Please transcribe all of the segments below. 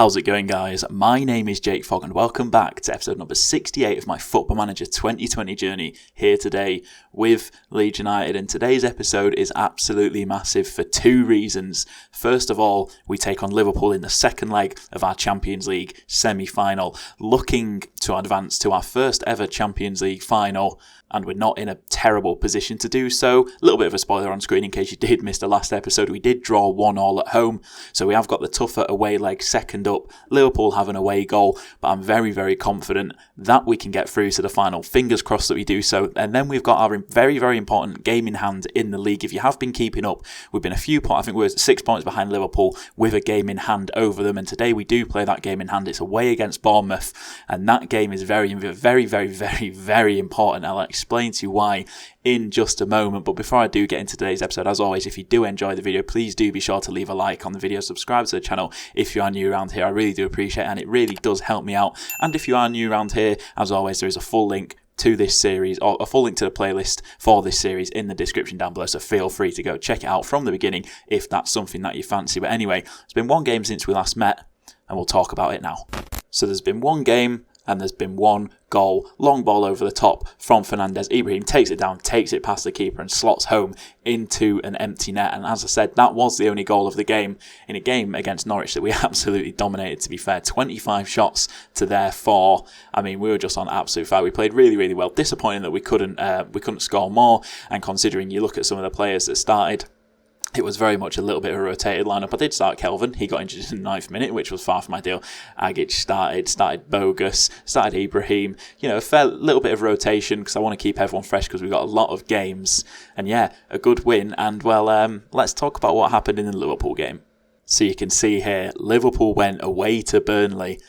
How's it going, guys? My name is Jakefog and welcome back to episode number 68 of my Football Manager 2020 journey, here today with Leeds United. And today's episode is absolutely massive for two reasons. First of all, we take on Liverpool in the second leg of our Champions League semi-final, looking to advance to our first ever Champions League final. And we're not in a terrible position to do so. A little bit of a spoiler on screen in case you did miss the last episode. We did draw 1-1 at home, so we have got the tougher away leg second up. Liverpool have an away goal, but I'm very, very confident that we can get through to the final. Fingers crossed that we do so. And then we've got our very, very important game in hand in the league. If you have been keeping up, we've been a few points. I think we're 6 points behind Liverpool with a game in hand over them. And today we do play that game in hand. It's away against Bournemouth, and that game is very, very, very, very, very important. I'll explain to you why in just a moment. But before I do get into today's episode, as always, if you do enjoy the video, please do be sure to leave a like on the video, subscribe to the channel if you are new around here. I really do appreciate it, and it really does help me out. And if you are new around here, as always, there is a full link to this series, or a full link to the playlist for this series in the description down below, so feel free to go check it out from the beginning if that's something that you fancy. But anyway, it's been one game since we last met, and we'll talk about it now. So there's been one game, and there's been one goal. Long ball over the top from Fernandez. Ibrahim takes it down, takes it past the keeper and slots home into an empty net. And as I said, that was the only goal of the game in a game against Norwich that we absolutely dominated, to be fair. 25 shots to their 4. I mean, we were just on absolute fire. We played really, really well. Disappointing that we couldn't score more. And considering you look at some of the players that started, it was very much a little bit of a rotated lineup. I did start Kelvin. He got injured in the 9th minute, which was far from ideal. Agic started Bogus, started Ibrahim. You know, a fair little bit of rotation because I want to keep everyone fresh because we've got a lot of games. And yeah, a good win. And well, let's talk about what happened in the Liverpool game. So you can see here, Liverpool went away to Burnley.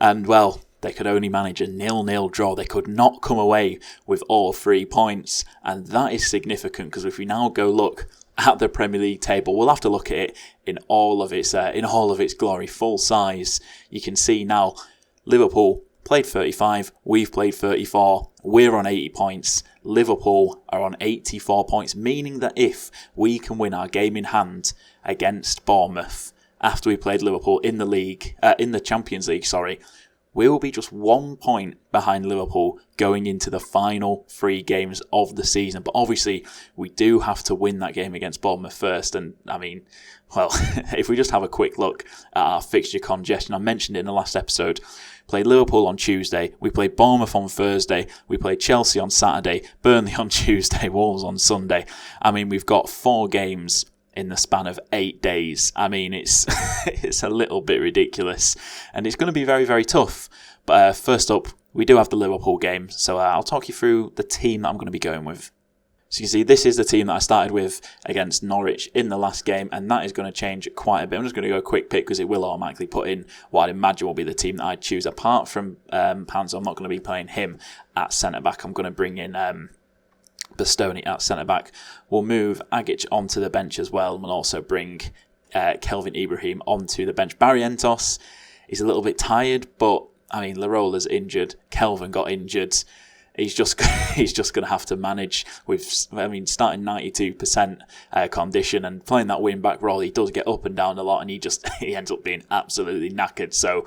And well, they could only manage a 0-0 draw. They could not come away with all 3 points. And that is significant because if we now go look at the Premier League table, we'll have to look at it in all of its glory, full size. You can see now Liverpool played 35, we've played 34, we're on 80 points, Liverpool are on 84 points, meaning that if we can win our game in hand against Bournemouth after we played Liverpool in the Champions League, we will be just 1 point behind Liverpool going into the final 3 games of the season. But obviously, we do have to win that game against Bournemouth first. And I mean, well, if we just have a quick look at our fixture congestion, I mentioned it in the last episode. Played Liverpool on Tuesday, we played Bournemouth on Thursday, we played Chelsea on Saturday, Burnley on Tuesday, Wolves on Sunday. I mean, we've got 4 games in the span of 8 days. I mean, it's it's a little bit ridiculous, and it's going to be very, very tough. But first up, we do have the Liverpool game, so I'll talk you through the team that I'm going to be going with. So you can see, this is the team that I started with against Norwich in the last game, and that is going to change quite a bit. I'm just going to go a quick pick because it will automatically put in what I'd imagine will be the team that I'd choose. Apart from Panzo, I'm not going to be playing him at centre-back. I'm going to bring in Bastoni at centre-back. We'll move Agic onto the bench as well, and we'll also bring Kelvin Ibrahim onto the bench. Barrientos is a little bit tired, but I mean, Larola's injured, Kelvin got injured. He's just going to have to manage with, starting 92% condition and playing that wing-back role. He does get up and down a lot, and he ends up being absolutely knackered. So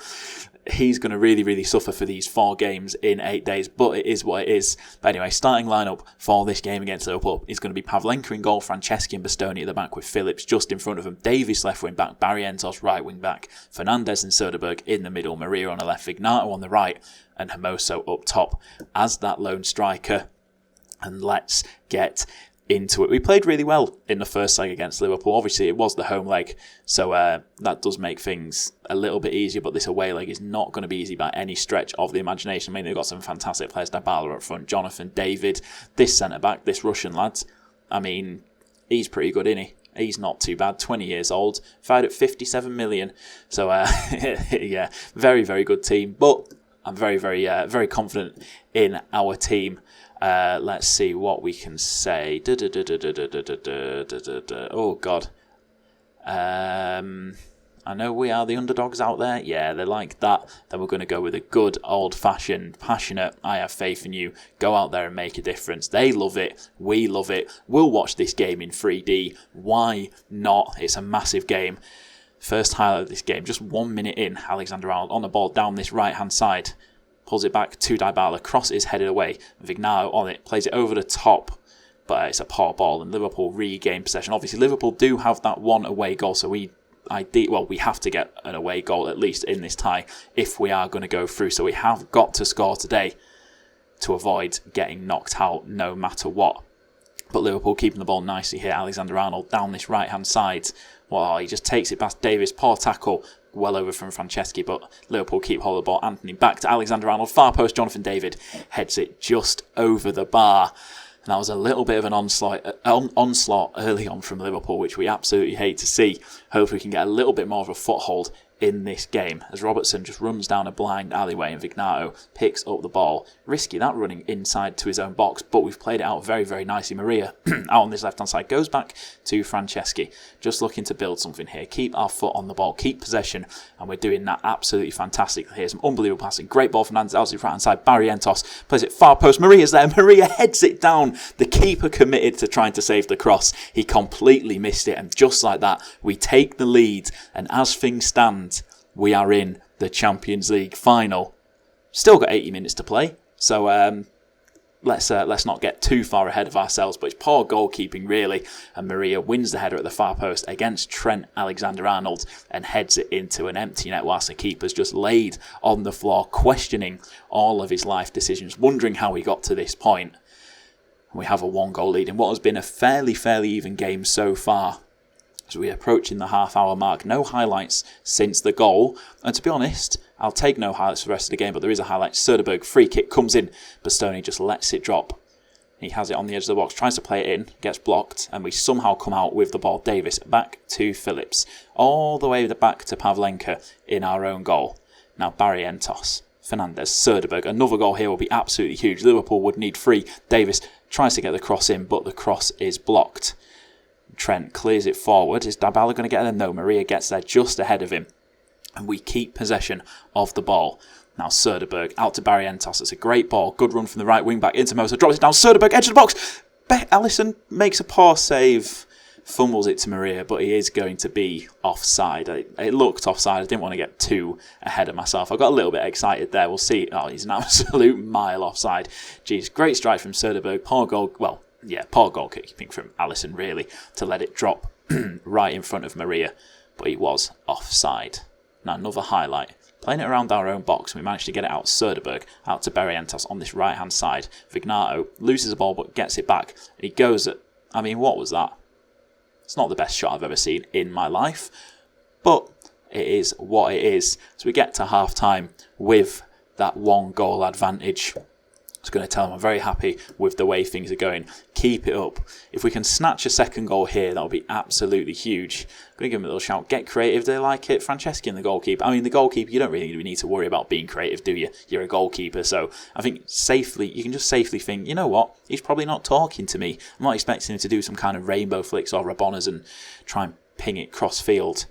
he's going to really, really suffer for these 4 games in 8 days, but it is what it is. But anyway, starting lineup for this game against Liverpool is going to be Pavlenka in goal, Franceschi and Bastoni at the back with Phillips just in front of him, Davies left wing back, Barrientos right wing back, Fernandez and Soderberg in the middle, Maria on the left, Vignato on the right, and Hermoso up top as that lone striker. And let's get into it. We played really well in the first leg against Liverpool. Obviously, it was the home leg, so that does make things a little bit easier, but this away leg is not going to be easy by any stretch of the imagination. I mean, they've got some fantastic players. Dybala up front, Jonathan David, this centre-back, this Russian lad. I mean, he's pretty good, isn't he? He's not too bad, 20 years old, valued at 57 million. So, yeah, very, very good team. But I'm very, very, very confident in our team. Let's see what we can say. Oh, God. I know we are the underdogs out there. Yeah, they're like that. Then we're going to go with a good, old-fashioned, passionate, I have faith in you. Go out there and make a difference. They love it. We love it. We'll watch this game in 3D. Why not? It's a massive game. First highlight of this game, just 1 minute in, Alexander Arnold on the ball down this right-hand side. Pulls it back to Dybala, cross is headed away. Vignao on it, plays it over the top, but it's a poor ball and Liverpool regain possession. Obviously, Liverpool do have that one away goal, so we have to get an away goal at least in this tie if we are going to go through. So we have got to score today to avoid getting knocked out no matter what. But Liverpool keeping the ball nicely here. Alexander Arnold down this right-hand side. Well, he just takes it past Davis. Poor tackle. Well over from Franceschi, but Liverpool keep hold of the ball. Anthony back to Alexander Arnold. Far post, Jonathan David heads it just over the bar. And that was a little bit of an onslaught early on from Liverpool, which we absolutely hate to see. Hopefully we can get a little bit more of a foothold in this game as Robertson just runs down a blind alleyway and Vignao picks up the ball. Risky that running inside to his own box, but we've played it out very, very nicely. Maria out on this left-hand side goes back to Franceschi, just looking to build something here. Keep our foot on the ball, keep possession, and we're doing that absolutely fantastically here. Some unbelievable passing. Great ball from Nantes, right-hand side. Barrientos plays it far post. Maria's there. Maria heads it down. The keeper committed to trying to save the cross. He completely missed it, and just like that, we take the lead, and as things stand, we are in the Champions League final. Still got 80 minutes to play, so let's not get too far ahead of ourselves. But it's poor goalkeeping really, and Maria wins the header at the far post against Trent Alexander-Arnold and heads it into an empty net whilst the keeper's just laid on the floor, questioning all of his life decisions, wondering how he got to this point. We have a 1-goal lead in what has been a fairly even game so far. So we're approaching the half-hour mark. No highlights since the goal. And to be honest, I'll take no highlights for the rest of the game, but there is a highlight. Söderberg, free kick, comes in. Bastoni just lets it drop. He has it on the edge of the box, tries to play it in, gets blocked, and we somehow come out with the ball. Davis back to Phillips. All the way back to Pavlenka in our own goal. Now Barrientos, Fernandes, Söderberg. Another goal here will be absolutely huge. Liverpool would need 3. Davis tries to get the cross in, but the cross is blocked. Trent clears it forward. Is Dybala going to get there? No, Maria gets there just ahead of him. And we keep possession of the ball. Now Söderberg out to Barrientos. It's a great ball. Good run from the right wing back into Mosa. Drops it down. Söderberg, edge of the box. Alisson makes a poor save. Fumbles it to Maria, but he is going to be offside. It looked offside. I didn't want to get too ahead of myself. I got a little bit excited there. We'll see. Oh, he's an absolute mile offside. Jeez, great strike from Söderberg. Poor goal. Well, yeah, poor goalkeeping from Alisson, really, to let it drop right in front of Maria. But he was offside. Now, another highlight. Playing it around our own box, we managed to get it out Söderberg, out to Barrientos on this right-hand side. Vignao loses the ball, but gets it back. He goes at... I mean, what was that? It's not the best shot I've ever seen in my life, but it is what it is. So we get to half-time with that 1-goal advantage. I was going to tell them I'm very happy with the way things are going. Keep it up. If we can snatch a second goal here, that'll be absolutely huge. I'm going to give them a little shout. Get creative. They like it. Franceschi and the goalkeeper. I mean, the goalkeeper, you don't really need to worry about being creative, do you? You're a goalkeeper. So I think you can just safely think, you know what? He's probably not talking to me. I'm not expecting him to do some kind of rainbow flicks or Rabonas and try and ping it cross field.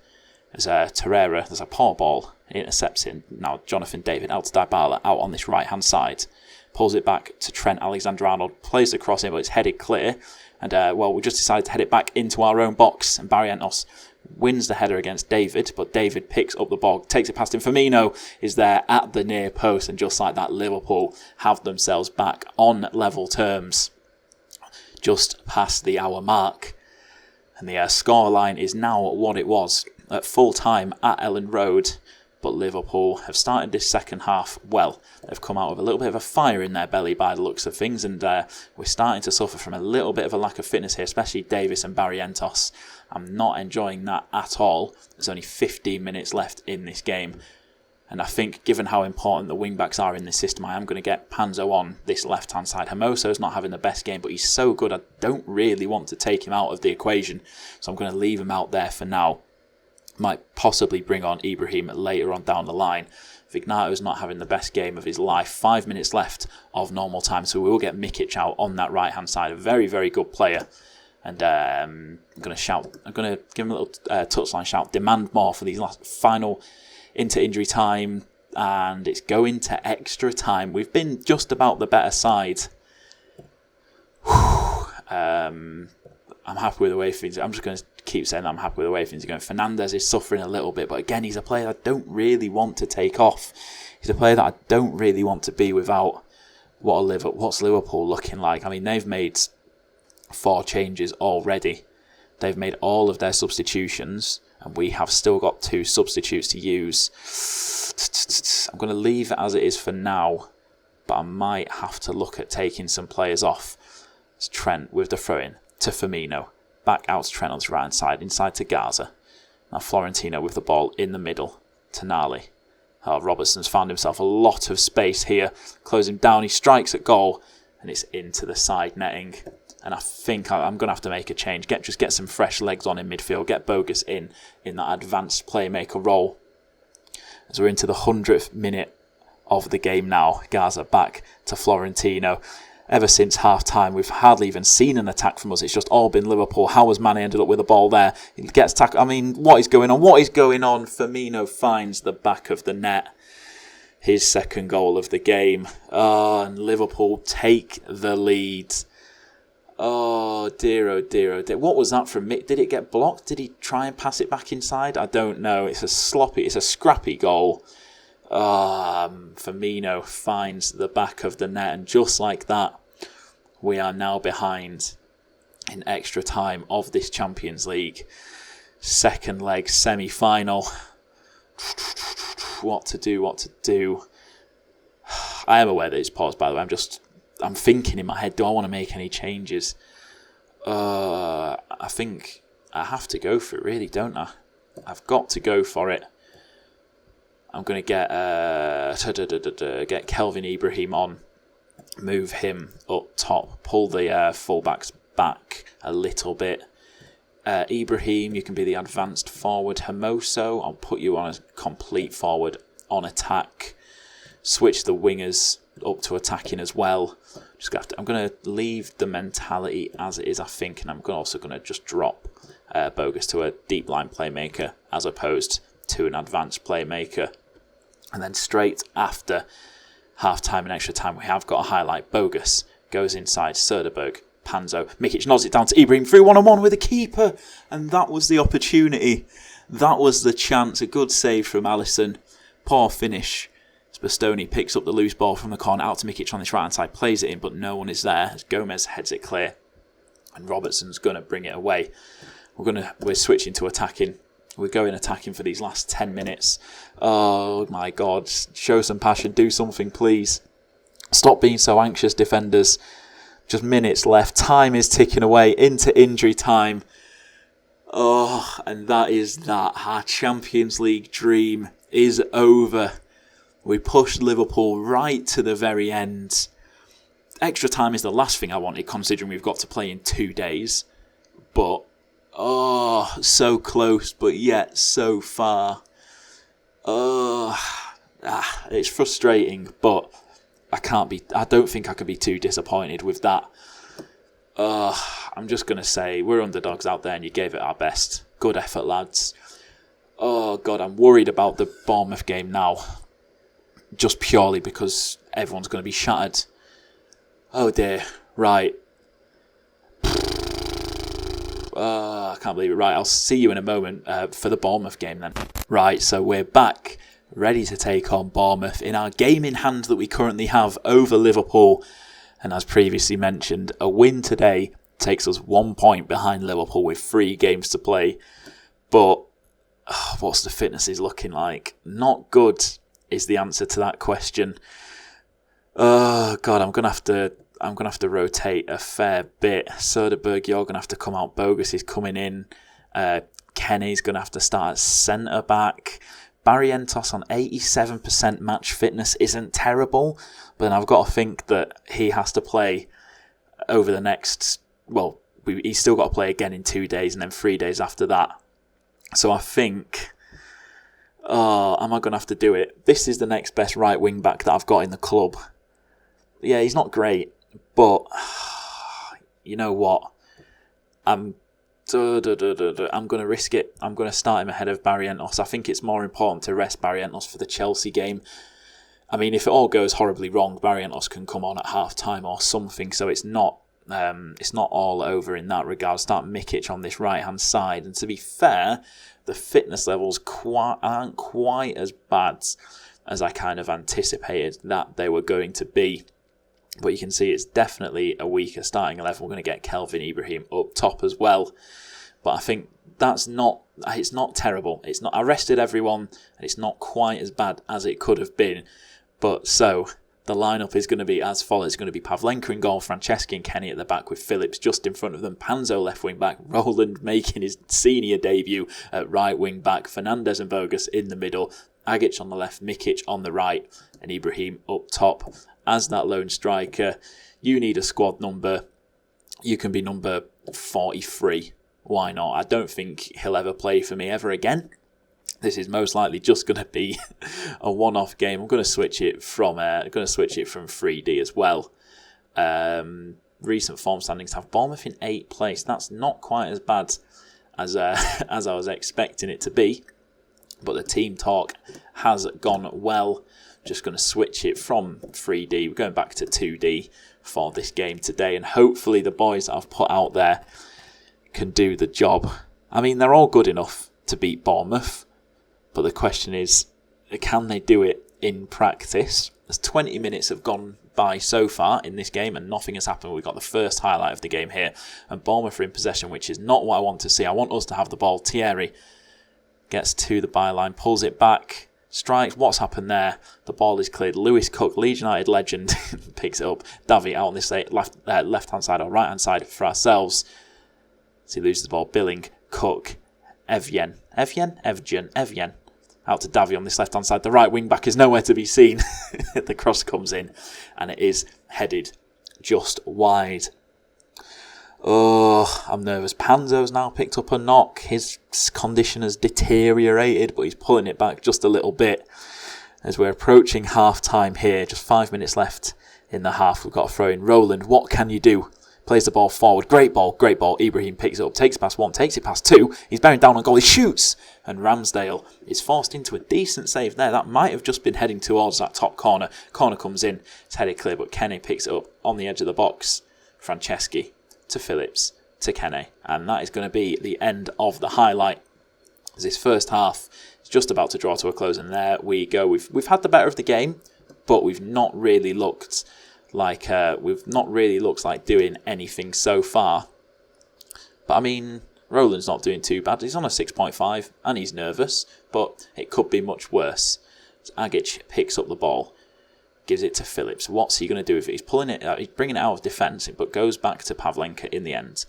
There's Torreira. There's a poor ball. He intercepts it. Now Jonathan David out to Dybala out on this right-hand side. Pulls it back to Trent Alexander-Arnold, plays the cross in, but it's headed clear. And, we just decided to head it back into our own box. And Barrientos wins the header against David, but David picks up the ball, takes it past him. Firmino is there at the near post, and just like that, Liverpool have themselves back on level terms, just past the hour mark. And the score line is now what it was at full time at Ellen Road. But Liverpool have started this second half well. They've come out with a little bit of a fire in their belly by the looks of things, and we're starting to suffer from a little bit of a lack of fitness here, especially Davis and Barrientos. I'm not enjoying that at all. There's only 15 minutes left in this game, and I think given how important the wing-backs are in this system, I am going to get Panzo on this left-hand side. Hermoso's not having the best game, but he's so good I don't really want to take him out of the equation, so I'm going to leave him out there for now. Might possibly bring on Ibrahim later on down the line. Vignao's not having the best game of his life. 5 minutes left of normal time, so we will get Mikic out on that right-hand side. A very, very good player. And I'm going to give him a little touchline shout. Demand more for these last final into injury time. And it's going to extra time. We've been just about the better side. I'm happy with the way things. I'm just going to keep saying that I'm happy with the way things are going. Fernandes is suffering a little bit, but again, he's a player I don't really want to take off. He's a player that I don't really want to be without. What's Liverpool looking like? I mean, they've made 4 changes already. They've made all of their substitutions, and we have still got 2 substitutes to use. I'm going to leave it as it is for now, but I might have to look at taking some players off. It's Trent with the throw-in to Firmino. Back out to Trent on his right-hand side, inside to Gaza. Now Florentino with the ball in the middle to Nali. Robertson's found himself a lot of space here. Close him down, he strikes at goal, and it's into the side netting. And I think I'm going to have to make a change. Get some fresh legs on in midfield. Get Bogus in that advanced playmaker role. As we're into the 100th minute of the game now. Gaza back to Florentino. Ever since half-time, we've hardly even seen an attack from us. It's just all been Liverpool. How has Mane ended up with the ball there? He gets tackled. I mean, what is going on? What is going on? Firmino finds the back of the net. His second goal of the game. And Liverpool take the lead. Oh dear, oh dear, oh dear. What was that from Mick? Did it get blocked? Did he try and pass it back inside? I don't know. It's a scrappy goal. Firmino finds the back of the net, and just like that, we are now behind in extra time of this Champions League second leg semi-final. What to do? I am aware that it's paused, by the way. I'm thinking in my head, do I want to make any changes? I think I have to go for it, really, don't I? I've got to go for it. I'm going to get Kelvin Ibrahim on, move him up top, pull the fullbacks back a little bit. Ibrahim, you can be the advanced forward. Hermoso, I'll put you on a complete forward on attack. Switch the wingers up to attacking as well. I'm going to leave the mentality as it is, I think, and I'm also going to just drop Bogus to a deep line playmaker as opposed to an advanced playmaker. And then straight after half-time and extra time, we have got a highlight. Bogus goes inside Söderberg, Panzo. Mikic nods it down to Ibrahim through one-on-one with the keeper. And that was the opportunity. That was the chance. A good save from Alisson. Poor finish. Bastoni picks up the loose ball from the corner out to Mikic on this right-hand side. Plays it in, but no one is there as Gomez heads it clear. And Robertson's going to bring it away. We're switching to attacking. We're going attacking for these last 10 minutes. Oh my God. Show some passion. Do something, please. Stop being so anxious, defenders. Just minutes left. Time is ticking away into injury time. Oh, and that is that. Our Champions League dream is over. We pushed Liverpool right to the very end. Extra time is the last thing I wanted, considering we've got to play in 2 days. But so close, but yet so far. It's frustrating, but I don't think I could be too disappointed with that. I'm just going to say, we're underdogs out there and you gave it our best. Good effort, lads. Oh, God, I'm worried about the Bournemouth game now. Just purely because everyone's going to be shattered. Oh, dear. Right. I can't believe it. Right, I'll see you in a moment for the Bournemouth game then. Right, so we're back, ready to take on Bournemouth in our game in hand that we currently have over Liverpool. And as previously mentioned, a win today takes us 1 point behind Liverpool with 3 games to play. But what's the fitnesses looking like? Not good is the answer to that question. Oh God, I'm gonna have to rotate a fair bit. Söderberg, you're gonna have to come out. Bogus is coming in. Kenny's gonna have to start at centre back. Barrientos on 87% match fitness isn't terrible, but then I've got to think that he has to play over the next. Well, he's still got to play again in 2 days and then 3 days after that. So I think. Am I going to have to do it? This is the next best right wing back that I've got in the club. Yeah, he's not great, but you know what? I'm going to risk it. I'm going to start him ahead of Barrientos. I think it's more important to rest Barrientos for the Chelsea game. I mean, if it all goes horribly wrong, Barrientos can come on at half-time or something, so it's not It's not all over in that regard. Start Mikic on this right-hand side. And to be fair, the fitness levels aren't quite as bad as I kind of anticipated that they were going to be. But you can see it's definitely a weaker starting 11. We're going to get Kelvin Ibrahim up top as well. But I think it's not terrible. It's not. I rested everyone, and it's not quite as bad as it could have been. But so the lineup is going to be as follows. It's going to be Pavlenka in goal, Franceschi and Kenny at the back with Phillips just in front of them, Panzo left wing back, Roland making his senior debut at right wing back, Fernandez and Bogus in the middle, Agic on the left, Mikic on the right, and Ibrahim up top as that lone striker. You need a squad number. You can be number 43. Why not? I don't think he'll ever play for me ever again. This is most likely just going to be a one-off game. I'm going to switch it from 3D as well. Recent form standings have Bournemouth in 8th place. That's not quite as bad as I was expecting it to be. But the team talk has gone well. Just going to switch it from 3D. We're going back to 2D for this game today. And hopefully the boys that I've put out there can do the job. I mean, they're all good enough to beat Bournemouth. But the question is, can they do it in practice? As 20 minutes have gone by so far in this game and nothing has happened. We've got the first highlight of the game here. And Bournemouth are in possession, which is not what I want to see. I want us to have the ball. Thierry gets to the byline, pulls it back, strikes. What's happened there? The ball is cleared. Lewis Cook, Leeds United legend, picks it up. Davy out on this left-hand side or right-hand side for ourselves. So he loses the ball. Billing, Cook, Evgen. Out to Davy on this left-hand side. The right wing-back is nowhere to be seen. The cross comes in and it is headed just wide. Oh, I'm nervous. Panzo's now picked up a knock. His condition has deteriorated, but he's pulling it back just a little bit as we're approaching half-time here. Just 5 minutes left in the half. We've got a throw in. Roland, what can you do? Plays the ball forward. Great ball. Ibrahim picks it up, takes it past 1, takes it past 2. He's bearing down on goal. He shoots. And Ramsdale is forced into a decent save there. That might have just been heading towards that top corner. Corner comes in. It's headed clear, but Kenny picks it up on the edge of the box. Franceschi to Phillips to Kenny. And that is going to be the end of the highlight. As this first half is just about to draw to a close. And there we go. We've had the better of the game, but we've not really looked like doing anything so far. But I mean, Roland's not doing too bad. He's on a 6.5 and he's nervous, but it could be much worse. As Agic picks up the ball, gives it to Phillips. What's he going to do with it? He's pulling it out. He's bringing it out of defence, but goes back to Pavlenka in the end.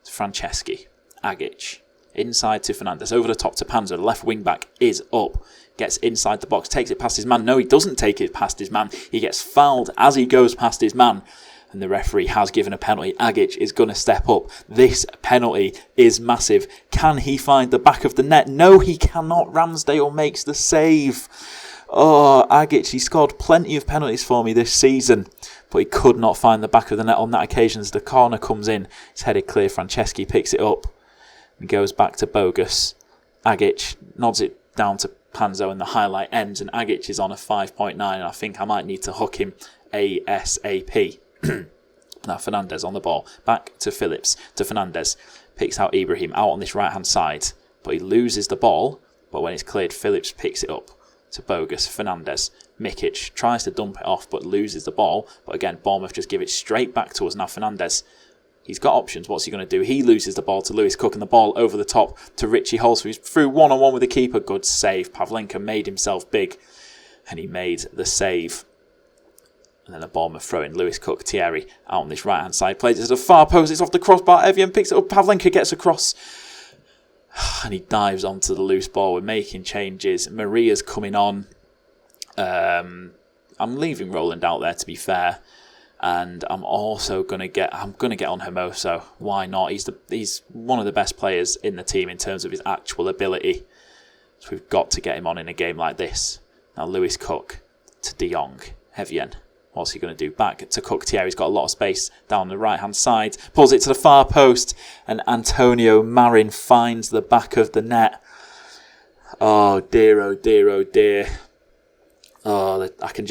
It's Franceschi, Agic, inside to Fernandez, over the top to Panzer. The left wing back is up. Gets inside the box, takes it past his man. No, he doesn't take it past his man. He gets fouled as he goes past his man. And the referee has given a penalty. Agic is going to step up. This penalty is massive. Can he find the back of the net? No, he cannot. Ramsdale makes the save. Oh, Agic, he scored plenty of penalties for me this season, but he could not find the back of the net on that occasion as the corner comes in. It's headed clear. Franceschi picks it up and goes back to Bogus. Agic nods it down to Panzo and the highlight ends, and Agic is on a 5.9, and I think I might need to hook him ASAP. Now Fernandez on the ball, back to Phillips, to Fernandez, picks out Ibrahim out on this right hand side, but he loses the ball, but when it's cleared Phillips picks it up to Bogus. Fernandez, Mikic tries to dump it off but loses the ball, but again Bournemouth just give it straight back to us. Now Fernandez, he's got options. What's he going to do? He loses the ball to Lewis Cook and the ball over the top to Richie Holzer. He's through one-on-one with the keeper. Good save. Pavlenka made himself big and he made the save. And then a Bournemouth throw in. Lewis Cook, Thierry out on this right-hand side. Plays it to the far post. It's off the crossbar. Evian picks it up. Pavlenka gets across and he dives onto the loose ball. We're making changes. Maria's coming on. I'm leaving Roland out there, to be fair. And I'm also going to get on Hermoso. Why not? He's one of the best players in the team in terms of his actual ability. So we've got to get him on in a game like this. Now Lewis Cook to De Jong. Evien. What's he going to do? Back to Cook. Thierry's got a lot of space down the right-hand side. Pulls it to the far post. And Antonio Marin finds the back of the net. Oh dear, oh dear, oh dear. I can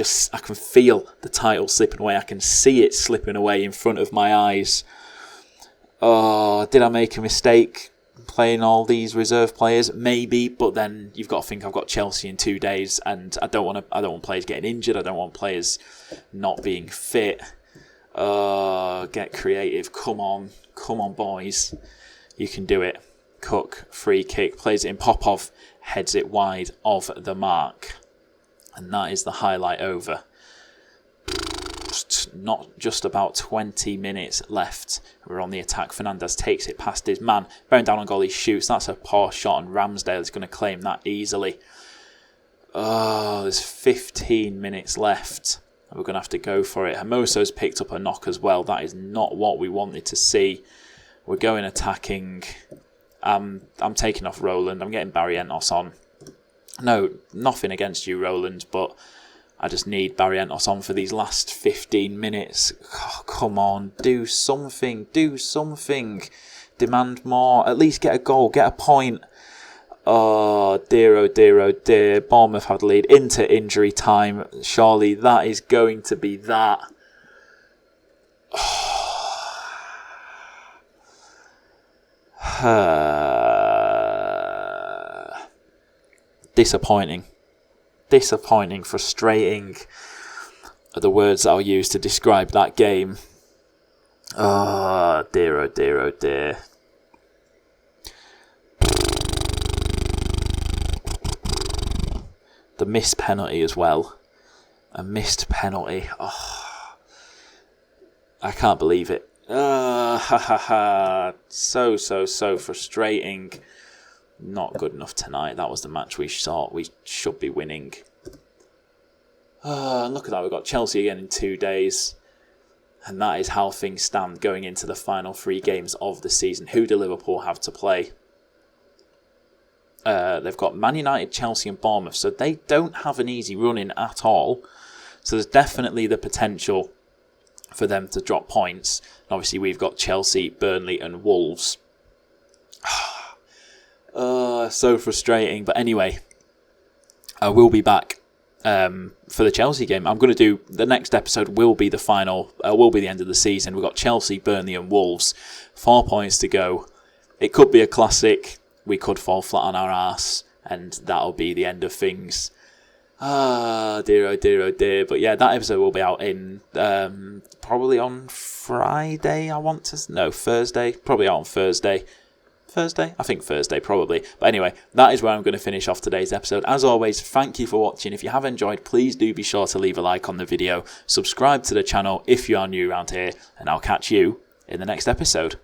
feel the title slipping away. I can see it slipping away in front of my eyes. Oh, did I make a mistake playing all these reserve players? Maybe, but then you've got to think I've got Chelsea in 2 days, and I don't want players getting injured. I don't want players not being fit. Get creative. Come on, boys. You can do it. Cook, free kick, plays it in. Popov heads it wide of the mark. And that is the highlight over. Not just about 20 minutes left. We're on the attack. Fernandez takes it past his man. Bearing down on goal, he shoots. That's a poor shot, and Ramsdale is going to claim that easily. There's 15 minutes left. We're going to have to go for it. Hermoso's picked up a knock as well. That is not what we wanted to see. We're going attacking. I'm taking off Roland. I'm getting Barrientos on. No, nothing against you, Roland, but I just need Barrientos on for these last 15 minutes. Oh, come on, do something. Demand more. At least get a goal, get a point. Oh dear. Bournemouth have the lead into injury time. Surely that is going to be that. Disappointing, frustrating are the words that I'll use to describe that game. Oh dear. The missed penalty as well. A missed penalty. Oh, I can't believe it. So frustrating. Not good enough tonight. That was the match we thought we should be winning. Look at that. We've got Chelsea again in 2 days. And that is how things stand going into the final 3 games of the season. Who do Liverpool have to play? They've got Man United, Chelsea and Bournemouth. So they don't have an easy run in at all. So there's definitely the potential for them to drop points. And obviously we've got Chelsea, Burnley and Wolves. So frustrating. But anyway, I will be back for the Chelsea game. I'm going to do the next episode will be the final, will be the end of the season. We've got Chelsea, Burnley and Wolves. 4 points to go. It could be a classic. We could fall flat on our arse and that'll be the end of things. Dear, oh dear. But yeah, that episode will be out in probably on Friday, Thursday. Probably out on Thursday. I think Thursday, probably. But anyway, that is where I'm going to finish off today's episode. As always, thank you for watching. If you have enjoyed, please do be sure to leave a like on the video. Subscribe to the channel if you are new around here. And I'll catch you in the next episode.